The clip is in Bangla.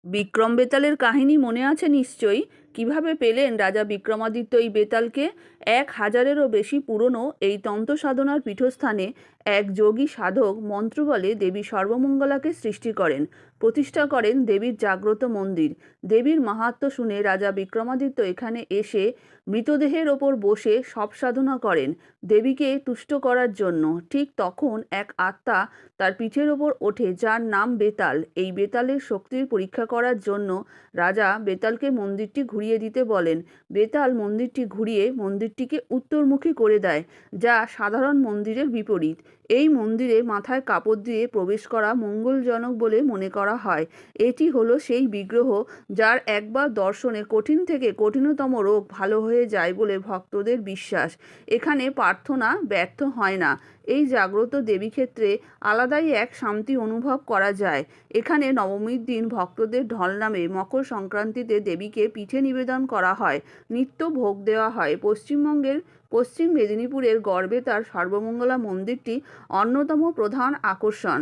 বিক্রম বেতালের কাহিনী মনে আছে নিশ্চয়ই। কিভাবে পেলেন রাজা বিক্রমাদিত্য এই বেতালকে? 1000-এরও বেশি পুরনো এই তন্ত্র সাধনার পীঠস্থানে এক যোগী সাধক মন্ত্রবলে দেবী সর্বমঙ্গলাকে সৃষ্টি করেন, প্রতিষ্ঠা করেন দেবীর জাগ্রত মন্দির। দেবীর মাহাত্ম্য শুনে রাজা বিক্রমাদিত্য এখানে এসে মৃতদেহের ওপর বসে সব সাধনা করেন দেবীকে তুষ্ট করার জন্য। ঠিক তখন এক আত্মা তার পিঠের ওপর ওঠে, যার নাম বেতাল। এই বেতালের শক্তির পরীক্ষা করার জন্য রাজা বেতালকে মন্দিরটি ঘুরিয়ে দিতে বলেন। বেতাল মন্দিরটি ঘুরিয়ে মন্দিরটিকে উত্তরমুখী করে দেয়, যা সাধারণ মন্দিরের বিপরীত। এই মন্দিরে মাথায় কাপড় দিয়ে প্রবেশ করা মঙ্গলজনক বলে মনে করা হয়। এটি হলো সেই বিগ্রহ যার একবার দর্শনে কঠিন থেকে কঠিনতম রোগ ভালো হয়ে যায় বলে ভক্তদের বিশ্বাস। এখানে প্রার্থনা ব্যর্থ হয় না। এই জাগ্রত দেবীক্ষেত্রে আলাদাই এক শান্তি অনুভব করা যায়। এখানে নবমীর দিন ভক্তদের ঢল নামে। মকর সংক্রান্তিতে দেবীকে পিঠে নিবেদন করা হয়, নিত্য ভোগ দেওয়া হয়। পশ্চিমবঙ্গের পশ্চিম মেদিনীপুরের গড়বেতার সর্বমঙ্গলা মন্দিরটি অন্যতম প্রধান আকর্ষণ।